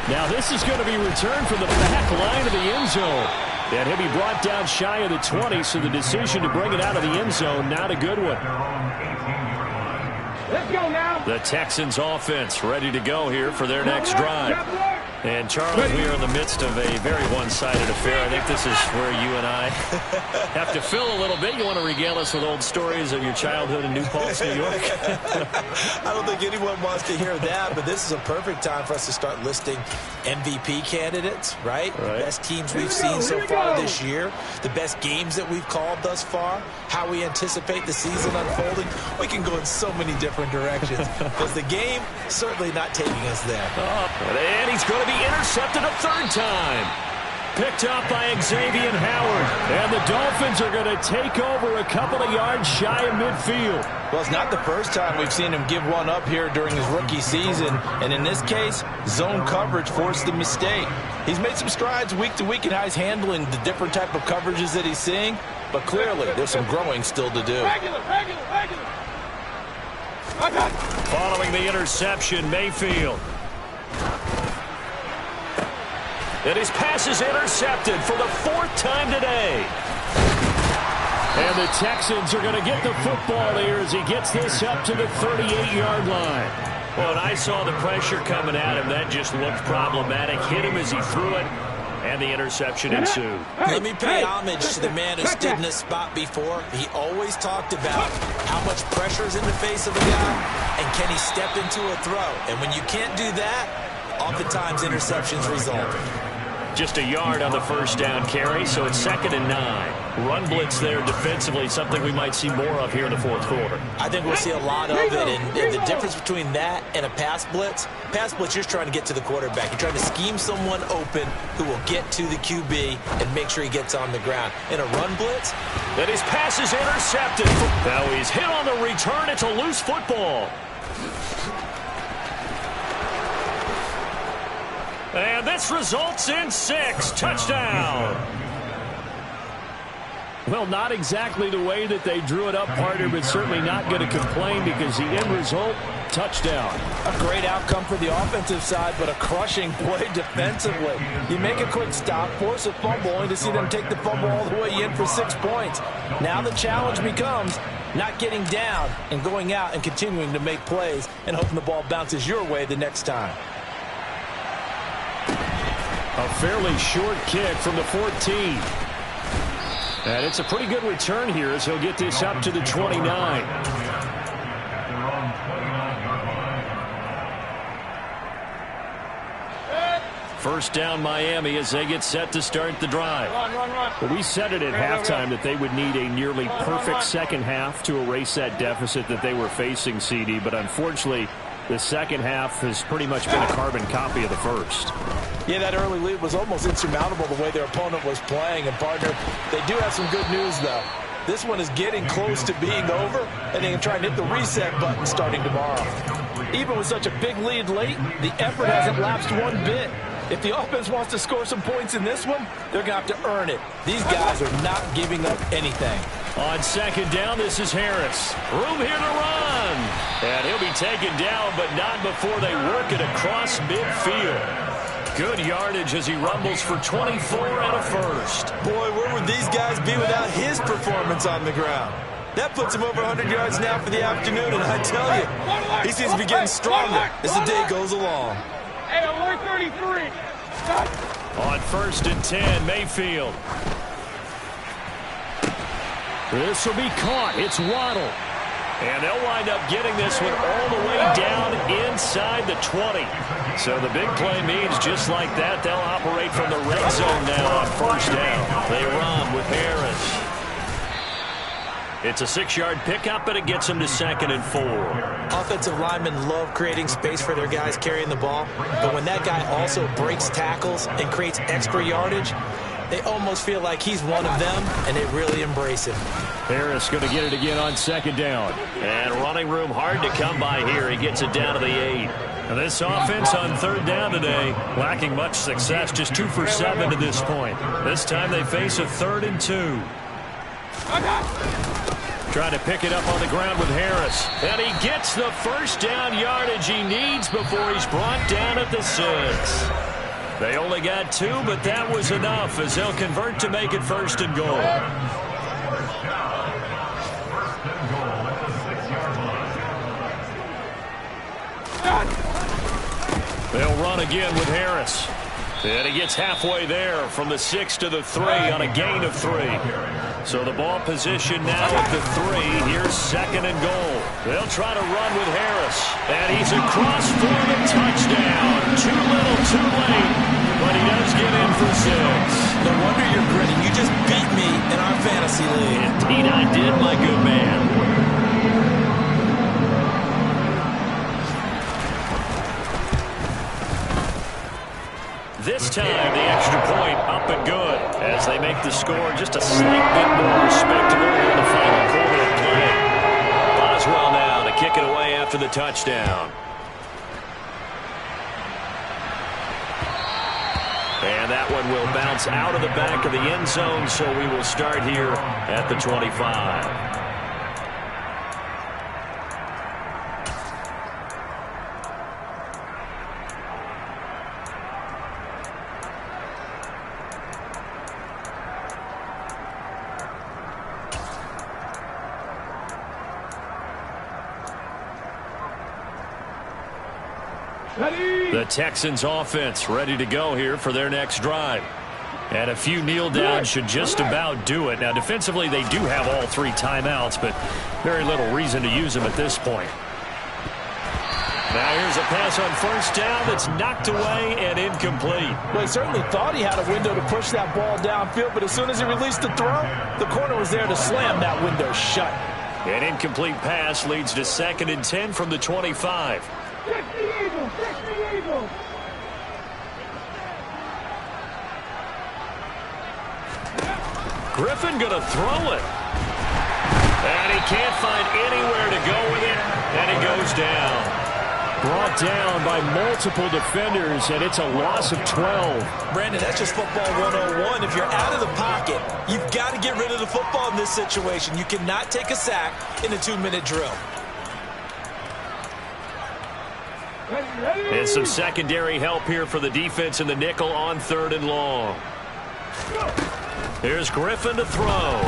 Now this is going to be returned from the back line of the end zone. And he'll be brought down shy of the 20, so the decision to bring it out of the end zone, not a good one. Let's go now. The Texans offense ready to go here for their next drive. And, Charles, we are in the midst of a very one-sided affair. I think this is where you and I have to fill a little bit. You want to regale us with old stories of your childhood in New Paltz, New York? I don't think anyone wants to hear that, but this is a perfect time for us to start listing MVP candidates, right? The best teams we've seen so far this year, the best games that we've called thus far, how we anticipate the season unfolding. We can go in so many different directions because the game certainly not taking us there. And he's going to be intercepted a third time. Picked up by Xavier Howard. And the Dolphins are going to take over a couple of yards shy of midfield. Well, it's not the first time we've seen him give one up here during his rookie season. And in this case, zone coverage forced the mistake. He's made some strides week to week in how he's handling the different type of coverages that he's seeing. But clearly, there's some growing still to do. Following the interception, Mayfield. And his pass is intercepted for the 4th time today. And the Texans are going to get the football here as he gets this up to the 38-yard line. Well, and I saw the pressure coming at him. That just looked problematic. Hit him as he threw it, and the interception ensued. Let me pay homage to the man who stood in this spot before. He always talked about how much pressure is in the face of a guy, and can he step into a throw. And when you can't do that, oftentimes interceptions result. Just a yard on the first down carry, so it's 2nd and 9. Run blitz there defensively, something we might see more of here in the fourth quarter. I think we'll see a lot of it, and the difference between that and a pass blitz, you're just trying to get to the quarterback. You're trying to scheme someone open who will get to the QB and make sure he gets on the ground. In a run blitz, and his pass is intercepted. Now he's hit on the return. It's a loose football. And this results in 6. Touchdown. Well, not exactly the way that they drew it up, partner, but certainly not going to complain because the end result, touchdown. A great outcome for the offensive side, but a crushing play defensively. You make a quick stop, force a fumble, only to see them take the fumble all the way in for 6 points. Now the challenge becomes not getting down and going out and continuing to make plays and hoping the ball bounces your way the next time. A fairly short kick from the 14. And it's a pretty good return here as he'll get this up to the 29. First down Miami as they get set to start the drive. Well, we said it at halftime that they would need a nearly perfect second half to erase that deficit that they were facing, CD, but unfortunately the second half has pretty much been a carbon copy of the first. Yeah, that early lead was almost insurmountable the way their opponent was playing. And, partner, they do have some good news, though. This one is getting close to being over, and they can try and hit the reset button starting tomorrow. Even with such a big lead late, the effort hasn't lapsed one bit. If the offense wants to score some points in this one, they're going to have to earn it. These guys are not giving up anything. On second down, this is Harris. Room here to run. And he'll be taken down, but not before they work it across midfield. Good yardage as he rumbles for 24 and a first. Boy, where would these guys be without his performance on the ground? That puts him over 100 yards now for the afternoon, and I tell you, he seems to be getting stronger as the day goes along. Hey, alert 33. On 1st and 10, Mayfield. This will be caught. It's Waddle. And they'll wind up getting this one all the way down inside the 20. So the big play means just like that, they'll operate from the red zone now on first down. They run with Harris. It's a 6-yard pickup, and it gets them to 2nd and 4. Offensive linemen love creating space for their guys carrying the ball, but when that guy also breaks tackles and creates extra yardage, they almost feel like he's one of them, and they really embrace him. Harris going to get it again on 2nd down. And running room hard to come by here. He gets it down to the 8. And this offense on 3rd down today, lacking much success, just 2 for 7 to this point. This time they face a 3rd and 2. Trying to pick it up on the ground with Harris. And he gets the first down yardage he needs before he's brought down at the 6. They only got 2, but that was enough as they'll convert to make it 1st and goal. They'll run again with Harris. And he gets halfway there from the 6 to the 3 on a gain of 3. So the ball position now at the 3. Here's 2nd and goal. They'll try to run with Harris. And he's across for the touchdown. Too little, too late. But he does get in for 6. No wonder you're grinning. You just beat me in our fantasy league. Indeed I did, my good man. This time, the extra point up and good as they make the score just a slight bit more respectable in the final quarter of play. Boswell now to kick it away after the touchdown. And that one will bounce out of the back of the end zone, so we will start here at the 25. The Texans offense ready to go here for their next drive. And a few kneel downs should just about do it. Now, defensively, they do have all 3 timeouts, but very little reason to use them at this point. Now, here's a pass on 1st down that's knocked away and incomplete. Well, he certainly thought he had a window to push that ball downfield, but as soon as he released the throw, the corner was there to slam that window shut. An incomplete pass leads to 2nd and 10 from the 25. Griffin going to throw it. And he can't find anywhere to go with it. And he goes down. Brought down by multiple defenders, and it's a loss of 12. Brandon, that's just football 101. If you're out of the pocket, you've got to get rid of the football in this situation. You cannot take a sack in a 2-minute drill. And some secondary help here for the defense in the nickel on 3rd and long. Here's Griffin to throw.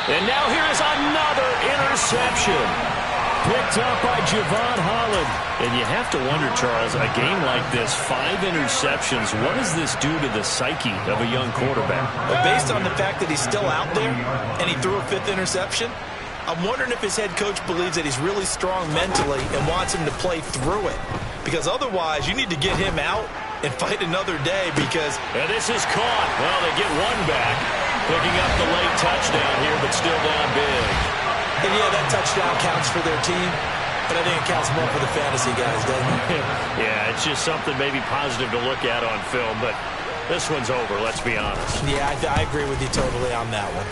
And now here is another interception. Picked up by Javon Holland. And you have to wonder, Charles, a game like this, 5 interceptions, what does this do to the psyche of a young quarterback? Well, based on the fact that he's still out there and he threw a 5th interception, I'm wondering if his head coach believes that he's really strong mentally and wants him to play through it. Because otherwise, you need to get him out and fight another day because... And this is caught. Well, they get one back. Picking up the late touchdown here, but still down big. And yeah, that touchdown counts for their team, but I think it counts more for the fantasy guys, doesn't it? Yeah, it's just something maybe positive to look at on film, but this one's over, let's be honest. Yeah, I agree with you totally on that one.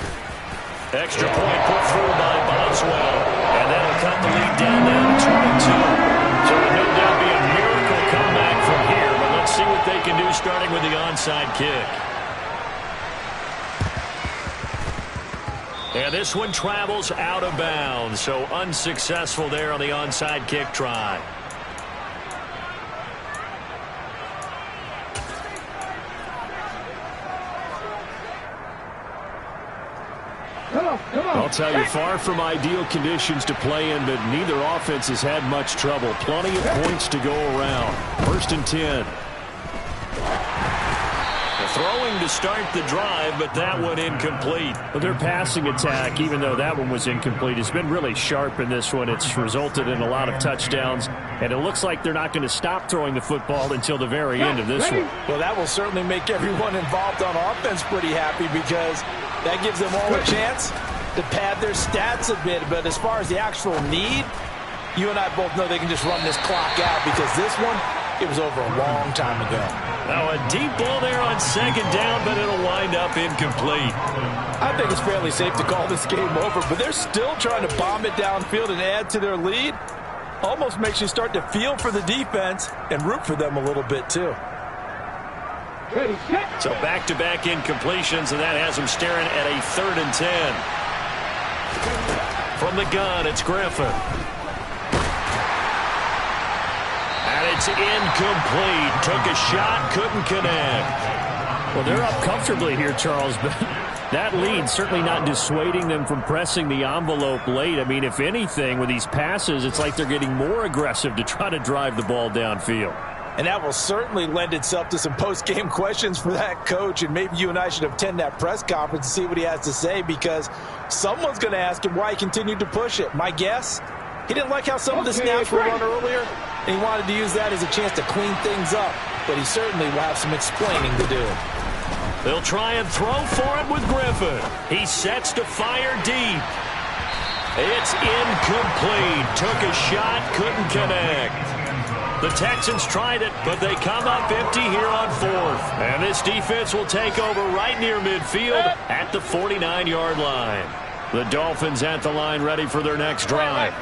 Extra point put through by Boswell, and that'll cut the lead down now to 22. So it'll no doubt be a miracle comeback from here, but let's see what they can do starting with the onside kick. And this one travels out of bounds, so unsuccessful there on the onside kick try. I'll tell you, far from ideal conditions to play in, but neither offense has had much trouble. Plenty of points to go around. 1st and 10. The throwing to start the drive, but that one incomplete. Well, their passing attack, even though that one was incomplete, has been really sharp in this one. It's resulted in a lot of touchdowns, and it looks like they're not going to stop throwing the football until the very end of this one. Well, that will certainly make everyone involved on offense pretty happy, because that gives them all a chance to pad their stats a bit. But as far as the actual need, you and I both know they can just run this clock out, because this one, it was over a long time ago. Now a deep ball there on second down, but it'll wind up incomplete. I think it's fairly safe to call this game over, but they're still trying to bomb it downfield and add to their lead. Almost makes you start to feel for the defense and root for them a little bit too. So back-to-back incompletions, and that has them staring at a 3rd and 10. From the gun, it's Griffin. And it's incomplete. Took a shot, couldn't connect. Well, they're up comfortably here, Charles, but that lead certainly not dissuading them from pressing the envelope late. I mean, if anything, with these passes, it's like they're getting more aggressive to try to drive the ball downfield. And that will certainly lend itself to some post-game questions for that coach, and maybe you and I should attend that press conference and see what he has to say, because someone's going to ask him why he continued to push it. My guess, he didn't like how some of the snaps were run earlier, and he wanted to use that as a chance to clean things up, but he certainly will have some explaining to do. They'll try and throw for it with Griffin. He sets to fire deep. It's incomplete. Took a shot, couldn't connect. The Texans tried it, but they come up empty here on 4th. And this defense will take over right near midfield at the 49-yard line. The Dolphins at the line, ready for their next drive.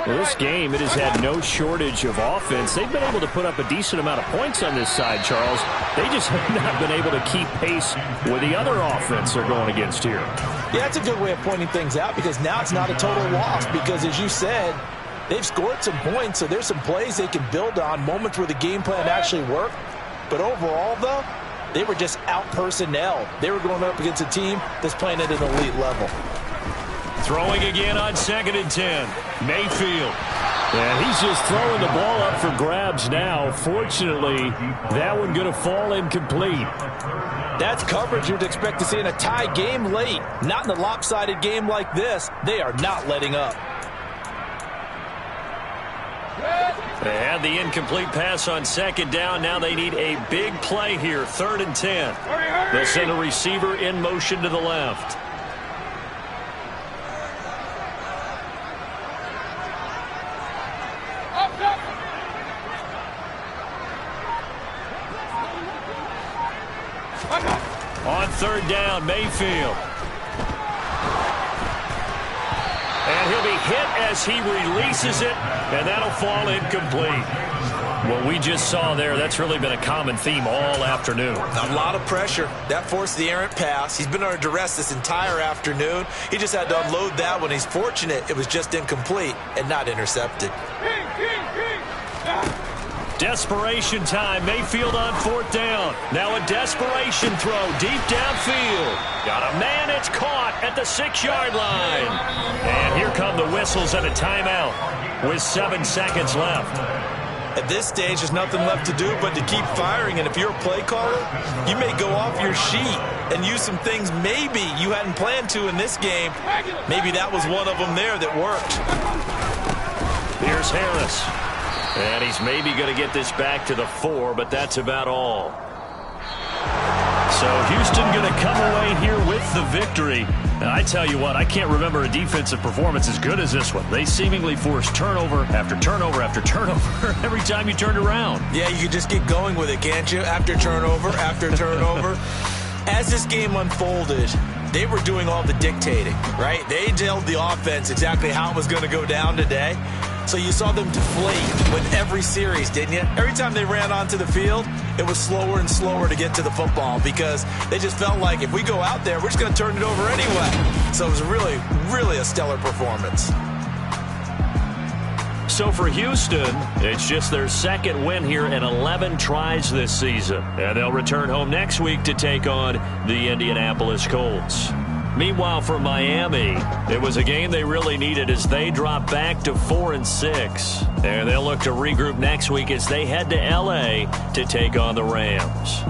Well, this game, it has had no shortage of offense. They've been able to put up a decent amount of points on this side, Charles. They just have not been able to keep pace with the other offense they're going against here. Yeah, that's a good way of pointing things out, because now it's not a total loss, because as you said, they've scored some points, so there's some plays they can build on, moments where the game plan actually worked. But overall, though, they were just out-personnel. They were going up against a team that's playing at an elite level. Throwing again on 2nd and 10. Mayfield. And he's just throwing the ball up for grabs now. Fortunately, that one going to fall incomplete. That's coverage you'd expect to see in a tie game late. Not in a lopsided game like this. They are not letting up. They had the incomplete pass on 2nd down. Now they need a big play here. 3rd and 10. They'll send a receiver in motion to the left. On 3rd down, Mayfield. And he'll be hit as he releases it, and that'll fall incomplete. What we just saw there, that's really been a common theme all afternoon. A lot of pressure. That forced the errant pass. He's been under duress this entire afternoon. He just had to unload that one. He's fortunate it was just incomplete and not intercepted. Desperation time. Mayfield on 4th down. Now a desperation throw deep downfield. Got a man. It's caught at the 6-yard line. And here come the whistles and a timeout with 7 seconds left. At this stage, there's nothing left to do but to keep firing. And if you're a play caller, you may go off your sheet and use some things maybe you hadn't planned to in this game. Maybe that was one of them there that worked. Here's Harris. And he's maybe going to get this back to the 4, but that's about all. So Houston going to come away here with the victory. And I tell you what, I can't remember a defensive performance as good as this one. They seemingly forced turnover after turnover after turnover every time you turned around. Yeah, you could just keep going with it, can't you? After turnover, after turnover. As this game unfolded, they were doing all the dictating, right? They told the offense exactly how it was going to go down today. So you saw them deflate with every series, didn't you? Every time they ran onto the field, it was slower and slower to get to the football, because they just felt like if we go out there, we're just going to turn it over anyway. So it was really, really a stellar performance. So for Houston, it's just their 2nd win here in 11 tries this season. And they'll return home next week to take on the Indianapolis Colts. Meanwhile, for Miami, it was a game they really needed as they drop back to 4-6. And they'll look to regroup next week as they head to L.A. to take on the Rams.